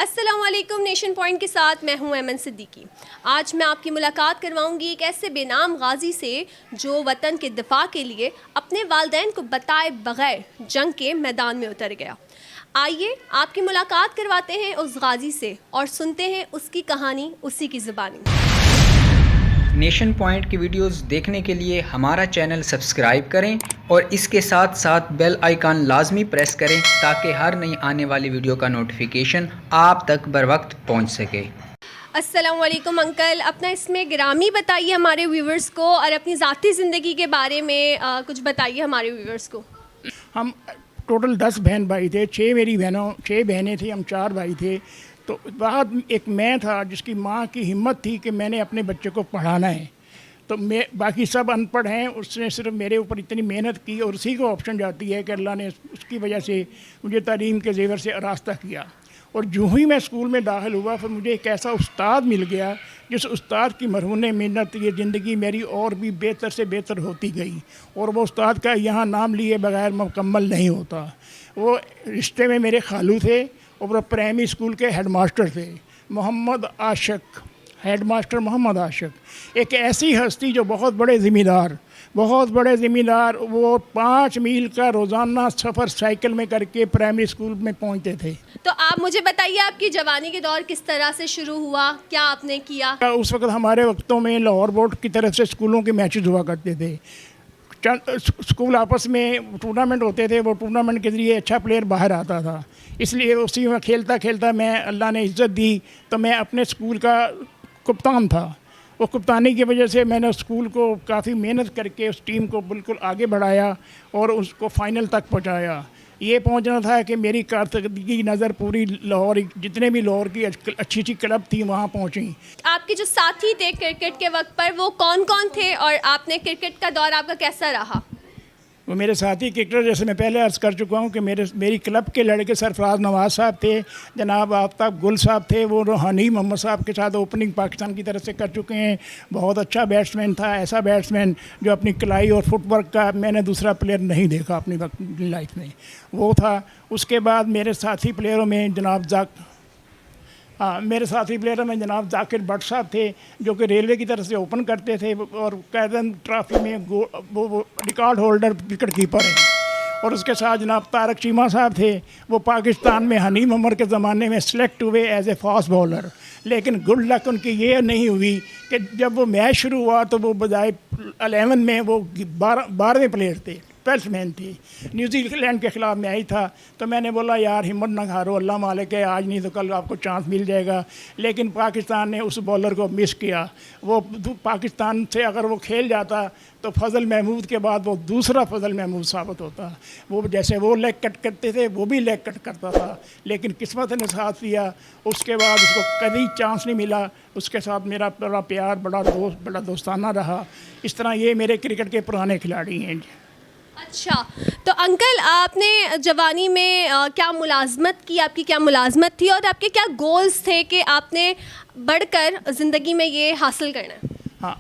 السلام علیکم، nation point کے ساتھ میں ہوں ایمن صدیقی۔ آج میں آپ کی ملاقات کرواؤں گی ایک ایسے بے نام غازی سے جو وطن کے دفاع کے لیے اپنے والدین کو بتائے بغیر جنگ کے میدان میں اتر گیا۔ آئیے آپ کی ملاقات کرواتے ہیں اس غازی سے اور سنتے ہیں اس کی کہانی اسی کی زبانی۔ نیشن پوائنٹ کی ویڈیوز دیکھنے کے لیے ہمارا چینل سبسکرائب کریں اور اس کے ساتھ ساتھ بیل آئیکن لازمی پریس کریں تاکہ ہر نئی آنے والی ویڈیو کا نوٹیفیکیشن آپ تک بر وقت پہنچ سکے۔ السلام علیکم انکل، اپنا اس میں گرامی بتائیے ہمارے ویورز کو اور اپنی ذاتی زندگی کے بارے میں کچھ بتائیے ہمارے ویورز کو۔ ہم ٹوٹل 10 بہن بھائی تھے، 6 بہنیں تھیں، ہم 4 بھائی تھے۔ تو بعد ایک میں تھا جس کی ماں کی ہمت تھی کہ میں نے اپنے بچے کو پڑھانا ہے، تو باقی سب ان پڑھ ہیں، اس نے صرف میرے اوپر اتنی محنت کی اور اسی کو آپشن جاتی ہے کہ اللہ نے اس کی وجہ سے مجھے تعلیم کے زیور سے آراستہ کیا۔ اور جو ہی میں اسکول میں داخل ہوا پھر مجھے ایک ایسا استاد مل گیا جس استاد کی مرہون محنت یہ زندگی میری اور بھی بہتر سے بہتر ہوتی گئی، اور وہ استاد کا یہاں نام لیے بغیر مکمل نہیں ہوتا۔ وہ رشتے میں میرے خالو تھے اور وہ پرائمری اسکول کے ہیڈ ماسٹر تھے، محمد عاشق، ہیڈ ماسٹر محمد عاشق، ایک ایسی ہستی جو بہت بڑے ذمہ دار، وہ 5 میل کا روزانہ سفر سائیکل میں کر کے پرائمری اسکول میں پہنچتے تھے۔ تو آپ مجھے بتائیے آپ کی جوانی کے دور کس طرح سے شروع ہوا، کیا آپ نے کیا؟ اس وقت ہمارے وقتوں میں لاہور بورڈ کی طرف سے اسکولوں کے میچز ہوا کرتے تھے، اسکول آپس میں ٹورنامنٹ ہوتے تھے، وہ ٹورنامنٹ کے ذریعے اچھا پلیئر باہر آتا تھا، اس لیے اسی میں کھیلتا میں اللہ نے عزت دی تو میں اپنے اسکول کا کپتان تھا۔ وہ کپتانی کی وجہ سے میں نے اسکول کو کافی محنت کر کے اس ٹیم کو بالکل آگے بڑھایا اور اس کو فائنل تک پہنچایا۔ یہ پہنچنا تھا کہ میری کارکردگی نظر پوری لاہور، جتنے بھی لاہور کی اچھی کلب تھی وہاں پہنچیں۔ آپ کے جو ساتھی تھے کرکٹ کے وقت پر وہ کون تھے اور آپ نے کرکٹ کا دور آپ کا کیسا رہا؟ وہ میرے ساتھی کرکٹر جیسے میں پہلے عرض کر چکا ہوں کہ میری کلب کے لڑکے سرفراز نواز صاحب تھے، جناب آفتاب گل صاحب تھے، وہ روحانی محمد صاحب کے ساتھ اوپننگ پاکستان کی طرف سے کر چکے ہیں، بہت اچھا بیٹسمین تھا، ایسا بیٹسمین جو اپنی کلائی اور فٹ ورک کا میں نے دوسرا پلیئر نہیں دیکھا اپنی لائف میں، وہ تھا۔ اس کے بعد میرے ساتھی پلیئروں میں جناب ذاکر بٹ صاحب تھے جو کہ ریلوے کی طرف سے اوپن کرتے تھے اور قائدین ٹرافی میں وہ ریکارڈ ہولڈر وکٹ کیپر ہیں۔ اور اس کے ساتھ جناب طارق چیمہ صاحب تھے، وہ پاکستان میں حنیم عمر کے زمانے میں سلیکٹ ہوئے ایز اے فاسٹ بولر، لیکن گڈ لک ان کی یہ نہیں ہوئی کہ جب وہ میچ شروع ہوا تو وہ بجائے 11 میں وہ 12ویں پلیئر تھے، بیٹسمین تھی۔ نیوزی لینڈ کے خلاف میچ تھا تو میں نے بولا یار ہمت نہ ہارو، اللہ مالک ہے، آج نہیں تو کل آپ کو چانس مل جائے گا، لیکن پاکستان نے اس بولر کو مس کیا۔ وہ پاکستان سے اگر وہ کھیل جاتا تو فضل محمود کے بعد وہ دوسرا فضل محمود ثابت ہوتا، وہ جیسے وہ لیگ کٹ کرتے تھے وہ بھی لیگ کٹ کرتا تھا، لیکن قسمت نے ساتھ دیا، اس کے بعد اس کو کبھی چانس نہیں ملا۔ اس کے ساتھ میرا بڑا پیار، بڑا دوستانہ رہا۔ اس طرح یہ میرے کرکٹ کے پرانے کھلاڑی ہیں۔ اچھا، تو انکل آپ نے جوانی میں کیا ملازمت کی، آپ کی کیا ملازمت تھی اور آپ کے کیا گولز تھے کہ آپ نے بڑھ کر زندگی میں یہ حاصل کرنا ہے؟ ہاں،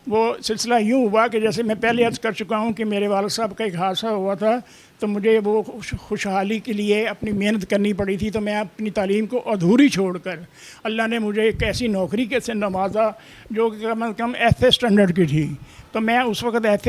وہ سلسلہ یوں ہوا کہ جیسے میں پہلے عرض کر چکا ہوں کہ میرے والد صاحب کا ایک حادثہ ہوا تھا تو مجھے وہ خوشحالی کے لیے اپنی محنت کرنی پڑی تھی، تو میں اپنی تعلیم کو ادھوری چھوڑ کر اللہ نے مجھے ایک ایسی نوکری کے سے نوازا جو کہ کم از کم ایف اے اسٹینڈرڈ کی تھی۔ تو میں اس وقت ایف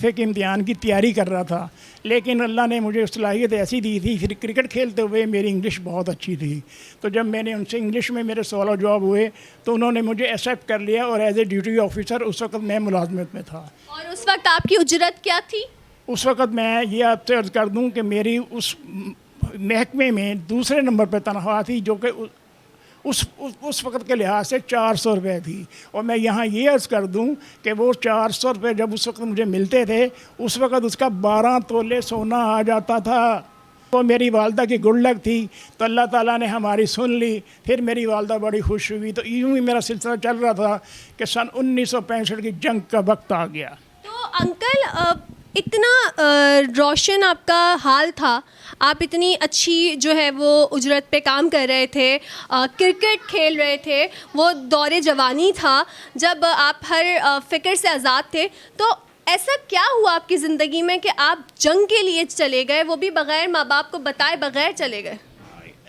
اے کے امتحان کی تیاری کر رہا تھا، لیکن اللہ نے مجھے صلاحیت ایسی دی تھی، پھر کرکٹ کھیلتے ہوئے میری انگلش بہت اچھی تھی، تو جب میں نے ان سے انگلش میں میرے سوال و جواب ہوئے تو انہوں نے مجھے ایکسیپٹ کر لیا اور ایز اے ڈیوٹی آفیسر اس وقت میں ملازمت میں تھا۔ اور اس وقت آپ کی اجرت کیا تھی؟ اس وقت میں یہ آپ سے عرض کر دوں کہ میری اس محکمے میں دوسرے نمبر پہ تنخواہ تھی جو کہ اس وقت کے لحاظ سے 400 روپے تھی، اور میں یہاں یہ عرض کر دوں کہ وہ 400 روپے جب اس وقت مجھے ملتے تھے اس وقت اس کا 12 تولے سونا آ جاتا تھا۔ وہ میری والدہ کی گڈ لک تھی تو اللہ تعالیٰ نے ہماری سن لی، پھر میری والدہ بڑی خوش ہوئی، تو یوں ہی میرا سلسلہ چل رہا تھا کہ سن 1965 کی جنگ کا وقت آ گیا۔ تو انکل اتنا روشن آپ کا حال تھا، آپ اتنی اچھی جو ہے وہ اجرت پہ کام کر رہے تھے، کرکٹ کھیل رہے تھے، وہ دور جوانی تھا جب آپ ہر فکر سے آزاد تھے، تو ایسا کیا ہوا آپ کی زندگی میں کہ آپ جنگ کے لیے چلے گئے، وہ بھی بغیر ماں باپ کو بتائے بغیر چلے گئے؟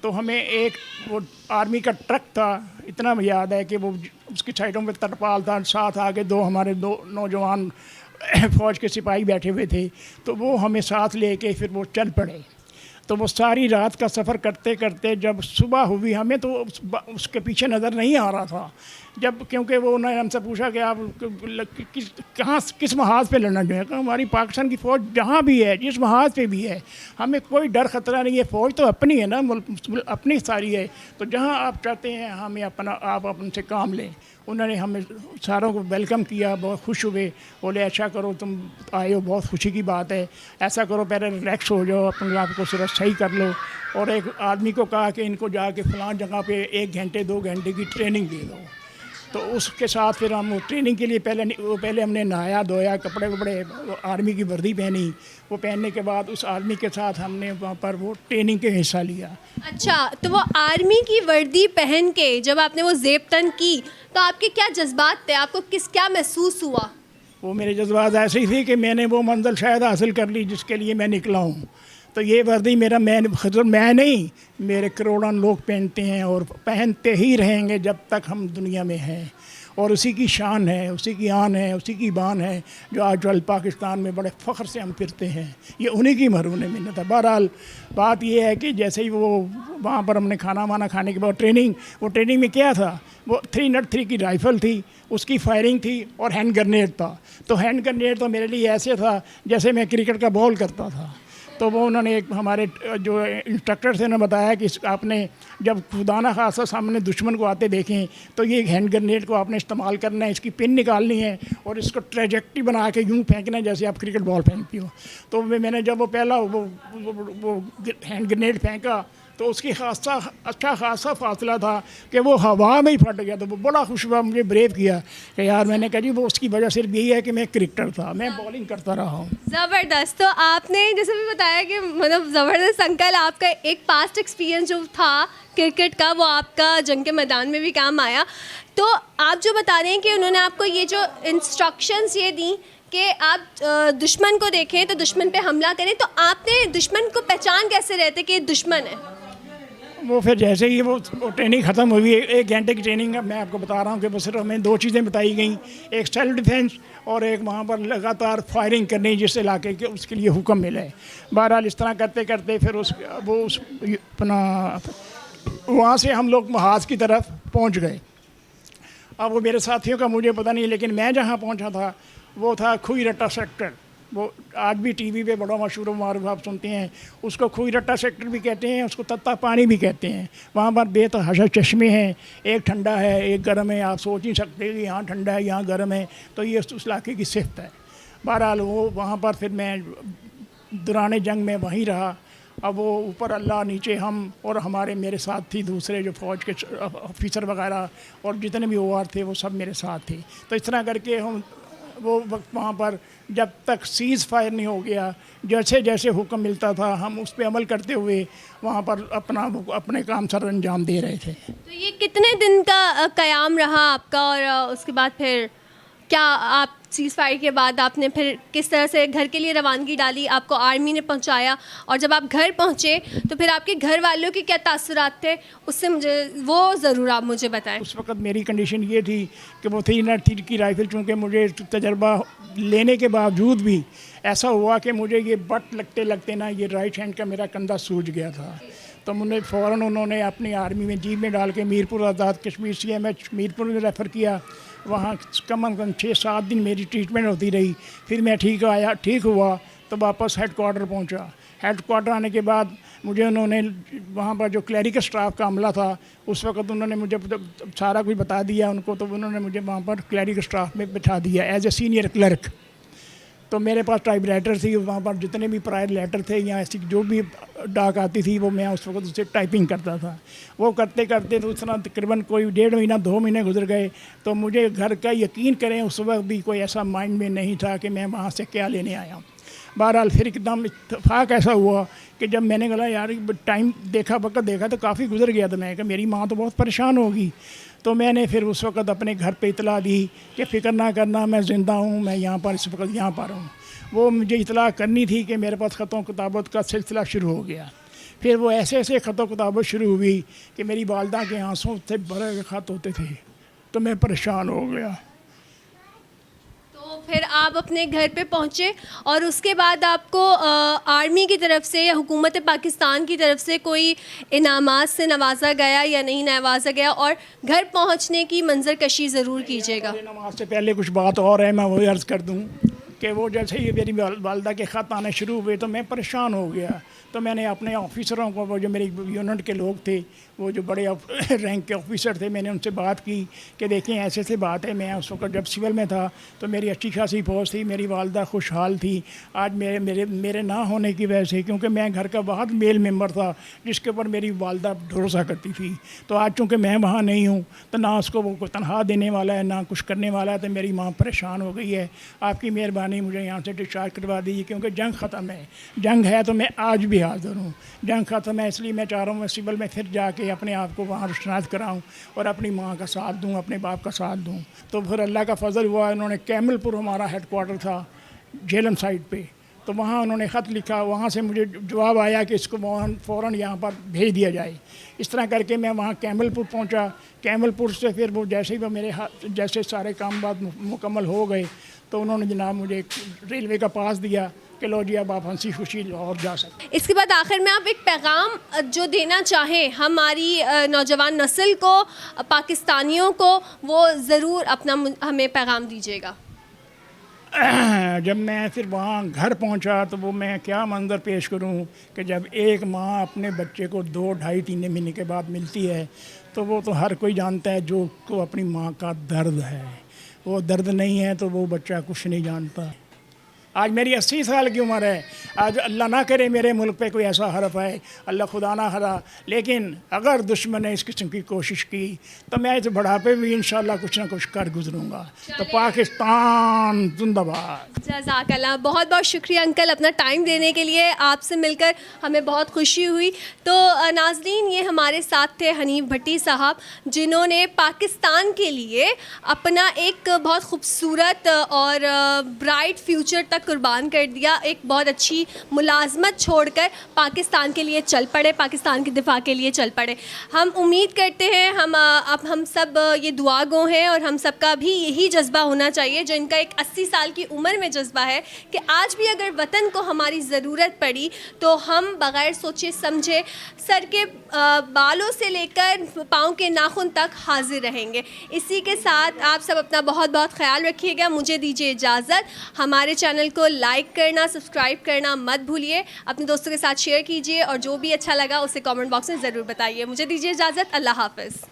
تو ہمیں ایک وہ آرمی کا ٹرک تھا، اتنا یاد ہے کہ وہ اس کی سائڈوں پہ ترپال تھا، ساتھ آگے ہمارے دو نوجوان فوج کے سپاہی بیٹھے ہوئے تھے، تو وہ ہمیں ساتھ لے کے پھر وہ چل پڑے. تو وہ ساری رات کا سفر کرتے کرتے جب صبح ہوئی، ہمیں تو اس کے پیچھے نظر نہیں آ رہا تھا، جب کیونکہ وہ انہوں نے ہم سے پوچھا کہ آپ کس محاذ پہ لڑنا جو ہے، کہ ہماری پاکستان کی فوج جہاں بھی ہے، جس محاذ پہ بھی ہے، ہمیں کوئی ڈر خطرہ نہیں ہے، فوج تو اپنی ہے نا، اپنی ساری ہے، تو جہاں آپ چاہتے ہیں ہمیں آپ اپن سے کام لیں. انہوں نے ہمیں ساروں کو ویلکم کیا، بہت خوش ہوئے، بولے اچھا کرو تم آئے ہو، بہت خوشی کی بات ہے، ایسا کرو پہلے ریلیکس ہو جاؤ، اپنے آپ کو صرف صحیح کر لو. اور ایک آدمی کو کہا کہ ان کو جا کے فلاں جگہ پہ 1 گھنٹے 2 گھنٹے کی ٹریننگ دے دو. تو اس کے ساتھ پھر ہم ٹریننگ کے لیے پہلے ہم نے نہایا دھویا، کپڑے آرمی کی وردی پہنی. وہ پہننے کے بعد اس آرمی کے ساتھ ہم نے وہاں پر وہ ٹریننگ کے حصہ لیا. اچھا، تو وہ آرمی کی وردی پہن کے جب آپ نے وہ زیب تن کی تو آپ کے کیا جذبات تھے؟ آپ کو کیا محسوس ہوا؟ وہ میرے جذبات ایسے ہی تھے کہ میں نے وہ منزل شاید حاصل کر لی جس کے لیے میں نکلا ہوں. تو یہ وردی میں نہیں، میرے کروڑوں لوگ پہنتے ہیں اور پہنتے ہی رہیں گے جب تک ہم دنیا میں ہیں. اور اسی کی شان ہے، اسی کی آن ہے، اسی کی بان ہے جو آج پاکستان میں بڑے فخر سے ہم پھرتے ہیں. یہ انہی کی مرہون منت ہے. بہرحال بات یہ ہے کہ جیسے ہی وہ وہاں پر ہم نے کھانا وانا کھانے کے بعد ٹریننگ میں کیا تھا، وہ 303 کی رائفل تھی، اس کی فائرنگ تھی اور ہینڈ گرنیڈ تھا. تو ہینڈ گرنیڈ تو میرے لیے ایسے تھا جیسے میں کرکٹ کا بال کرتا تھا. تو وہ انہوں نے ہمارے جو انسٹرکٹر تھے انہوں نے بتایا کہ آپ نے جب خدا نہ خاصا سامنے دشمن کو آتے دیکھیں تو یہ ہینڈ گرنیڈ کو آپ نے استعمال کرنا ہے، اس کی پن نکالنی ہے اور اس کو ٹریجیکٹری بنا کے یوں پھینکنا ہے جیسے آپ کرکٹ بال پھینکتی ہو. تو میں نے جب وہ پہلا وہ ہینڈ گرنیڈ پھینکا تو اس کی اچھا خاصا فاصلہ تھا کہ وہ ہوا میں ہی پھٹ گیا. تو وہ بڑا خوش ہوا، مجھے بریو کیا کہ یار، میں نے کہا جی وہ اس کی وجہ صرف یہی ہے کہ میں کرکٹر تھا، میں بالنگ کرتا رہا ہوں. زبردست. تو آپ نے جیسے بھی بتایا کہ مطلب زبردست انکل، آپ کا ایک پاسٹ ایکسپیرینس جو تھا کرکٹ کا وہ آپ کا جنگ کے میدان میں بھی کام آیا. تو آپ جو بتا رہے ہیں کہ انہوں نے آپ کو یہ جو انسٹرکشنز یہ دیں کہ آپ دشمن کو دیکھیں تو دشمن پہ حملہ کریں، تو آپ نے دشمن کو پہچان کیسے رہتے کہ یہ دشمن ہے؟ وہ پھر جیسے ہی وہ ٹریننگ ختم ہوئی، 1 گھنٹے کی ٹریننگ ہے، میں آپ کو بتا رہا ہوں کہ وہ صرف ہمیں 2 چیزیں بتائی گئیں، ایک سیلف ڈیفینس اور ایک وہاں پر لگاتار فائرنگ کرنی جس علاقے کے اس کے لیے حکم ملے. بہرحال اس طرح کرتے کرتے پھر اپنا وہاں سے ہم لوگ محاذ کی طرف پہنچ گئے. اب وہ میرے ساتھیوں کا مجھے پتہ نہیں، لیکن میں جہاں پہنچا تھا وہ تھا کھوئی رٹا سیکٹر. وہ آج بھی ٹی وی پہ بڑا مشہور و معروف آپ سنتے ہیں، اس کو کھوئی رٹا سیکٹر بھی کہتے ہیں، اس کو تتا پانی بھی کہتے ہیں. وہاں پر بے تحاشا چشمے ہیں، ایک ٹھنڈا ہے ایک گرم ہے. آپ سوچ نہیں سکتے کہ یہاں ٹھنڈا ہے یہاں گرم ہے. تو یہ اس علاقے کی صفت ہے. بہرحال وہ وہاں پر پھر میں دوران جنگ میں وہیں رہا. اب وہ اوپر اللہ، نیچے ہم اور میرے ساتھ تھی دوسرے جو فوج کے آفیسر وغیرہ اور جتنے بھی او آر تھے وہ سب میرے ساتھ تھے. تو اس طرح کر کے ہم وہ وقت وہاں پر جب تک سیز فائر نہیں ہو گیا، جیسے جیسے حکم ملتا تھا ہم اس پہ عمل کرتے ہوئے وہاں پر اپنے کام سر انجام دے رہے تھے. تو یہ کتنے دن کا قیام رہا آپ کا، اور اس کے بعد پھر کیا آپ سیز فائر کے بعد آپ نے پھر کس طرح سے گھر کے لیے روانگی ڈالی؟ آپ کو آرمی نے پہنچایا، اور جب آپ گھر پہنچے تو پھر آپ کے گھر والوں کے کیا تاثرات تھے، اس سے وہ ضرور آپ مجھے بتائیں. اس وقت میری کنڈیشن یہ تھی کہ وہ 303 کی رائفل، چونکہ مجھے تجربہ لینے کے باوجود بھی ایسا ہوا کہ مجھے یہ بٹ لگتے نا یہ رائٹ ہینڈ کا میرا کندھا سوج گیا تھا. تو مجھے فوراً انہوں نے اپنی آرمی میں جیپ میں ڈال کے میرپور آزاد کشمیر CMH میرپور میں ریفر کیا. وہاں کم از کم 6-7 دن میری ٹریٹمنٹ ہوتی رہی. پھر میں ٹھیک ہوا تو واپس ہیڈ کوارٹر پہنچا. ہیڈ کوارٹر آنے کے بعد مجھے انہوں نے وہاں پر جو کلیریکل اسٹاف کا عملہ تھا اس وقت انہوں نے مجھے سارا کچھ بتا دیا ان کو. تو انہوں نے مجھے وہاں پر کلیریکل اسٹاف میں بٹھا دیا ایز اے سینئر کلرک. تو میرے پاس ٹائپ رائٹر تھی، وہاں پر جتنے بھی پرائر لیٹر تھے یا ایسی جو بھی ڈاک آتی تھی وہ میں اس وقت اسے ٹائپنگ کرتا تھا. وہ کرتے کرتے تو اس طرح تقریباً کوئی 1.5 مہینہ 2 مہینے گزر گئے. تو مجھے گھر کا یقین کریں اس وقت بھی کوئی ایسا مائنڈ میں نہیں تھا کہ میں وہاں سے کیا لینے آیا ہوں. بہرحال پھر ایک دم اتفاق ایسا ہوا کہ جب میں نے کہا یار ٹائم دیکھا وقت دیکھا تو کافی گزر گیا. تو میں کہا میری ماں تو بہت پریشان ہوگی. تو میں نے پھر اس وقت اپنے گھر پہ اطلاع دی کہ فکر نہ کرنا، میں زندہ ہوں، میں یہاں پر اس وقت یہاں پر ہوں. وہ مجھے اطلاع کرنی تھی کہ میرے پاس خطوں کتابت کا سلسلہ شروع ہو گیا. پھر وہ ایسے ایسے خط و کتابت شروع ہوئی کہ میری والدہ کے آنسوں سے بھرے ہوئے خط ہوتے تھے، تو میں پریشان ہو گیا۔ تو پھر آپ اپنے گھر پہ پہنچے اور اس کے بعد آپ کو آرمی کی طرف سے یا حکومت پاکستان کی طرف سے کوئی انعامات سے نوازا گیا یا نہیں نوازا گیا؟ اور گھر پہنچنے کی منظر کشی ضرور کیجیے گا۔ نماز سے پہلے کچھ بات اور ہے، میں وہی عرض کر دوں کہ وہ جیسے ہی میری والدہ کے خط آنے شروع ہوئے تو میں پریشان ہو گیا۔ تو میں نے اپنے آفیسروں کو، وہ جو میری یونٹ کے لوگ تھے، وہ جو بڑے رینک کے آفیسر تھے، میں نے ان سے بات کی کہ دیکھیں ایسے ایسے بات ہے۔ میں اس وقت جب سول میں تھا تو میری اچھی خاصی فوج تھی، میری والدہ خوشحال تھی۔ آج میرے نہ ہونے کی وجہ سے، کیونکہ میں گھر کا بہت میل ممبر تھا جس کے اوپر میری والدہ بھروسہ کرتی تھی، تو آج چونکہ میں وہاں نہیں ہوں تو نہ اس کو وہ تنخواہ دینے والا ہے، نہ کچھ کرنے والا ہے، تو میری ماں پریشان ہو گئی ہے۔ آپ کی مہربانی مجھے یہاں سے ڈسچارج کروا دیجیے، کیونکہ جنگ ختم ہے۔ جنگ ہے تو میں آج بھی حاضر ہوں، جنگ ختم ہے، اس لیے میں چاہ رہا ہوں میں سول میں پھر جا کے اپنے آپ کو وہاں شناخت کراؤں اور اپنی ماں کا ساتھ دوں، اپنے باپ کا ساتھ دوں۔ تو پھر اللہ کا فضل ہوا، انہوں نے کیمل پور ہمارا ہیڈ کوارٹر تھا جیلم سائٹ پہ، تو وہاں انہوں نے خط لکھا، وہاں سے مجھے جواب آیا کہ اس کو فوراً یہاں پر بھیج دیا جائے۔ اس طرح کر کے میں وہاں کیمل پور پہنچا۔ کیمل پور سے پھر وہ جیسے ہی وہ میرے جیسے سارے کام بعد مکمل ہو گئے تو انہوں نے جناب مجھے ریلوے کا پاس دیا کہ لو جی اب آپ ہنسی خوشی لاہور جا سکتے۔ اس کے بعد آخر میں آپ ایک پیغام جو دینا چاہیں ہماری نوجوان نسل کو، پاکستانیوں کو، وہ ضرور اپنا ہمیں پیغام دیجیے گا۔ جب میں پھر وہاں گھر پہنچا تو وہ میں کیا منظر پیش کروں کہ جب ایک ماں اپنے بچے کو 2 ڈھائی 3 مہینے کے بعد ملتی ہے تو وہ تو ہر کوئی جانتا ہے جو کو اپنی ماں کا درد ہے، وہ درد نہیں ہے تو وہ بچہ کچھ نہیں جانتا۔ آج میری 80 سال کی عمر ہے، آج اللہ نہ کرے میرے ملک پہ کوئی ایسا حرف ہے، اللہ خدا نہ کرا، لیکن اگر دشمن نے اس قسم کی کوشش کی تو میں اس بڑھاپے بھی انشاءاللہ کچھ نہ کچھ کر گزروں گا۔ تو پاکستان زندہ باد۔ جزاک اللہ، بہت بہت شکریہ انکل اپنا ٹائم دینے کے لیے، آپ سے مل کر ہمیں بہت خوشی ہوئی۔ تو ناظرین، یہ ہمارے ساتھ تھے حنیف بھٹی صاحب، جنہوں نے پاکستان کے لیے اپنا ایک بہت خوبصورت اور برائٹ فیوچر تک قربان کر دیا، ایک بہت اچھی ملازمت چھوڑ کر پاکستان کے لیے چل پڑے، پاکستان کے دفاع کے لیے چل پڑے۔ ہم امید کرتے ہیں ہم سب یہ دعا گو ہیں اور ہم سب کا بھی یہی جذبہ ہونا چاہیے جو ان کا ایک 80 سال کی عمر میں جذبہ ہے کہ آج بھی اگر وطن کو ہماری ضرورت پڑی تو ہم بغیر سوچے سمجھے سر کے بالوں سے لے کر پاؤں کے ناخن تک حاضر رہیں گے۔ اسی کے ساتھ آپ سب اپنا بہت بہت خیال رکھیے گا، مجھے دیجیے اجازت۔ ہمارے چینل کو لائک کرنا، سبسکرائب کرنا مت بھولیے، اپنے دوستوں کے ساتھ شیئر کیجیے اور جو بھی اچھا لگا اسے کامنٹ باکس میں ضرور بتائیے۔ مجھے دیجیے اجازت، اللہ حافظ۔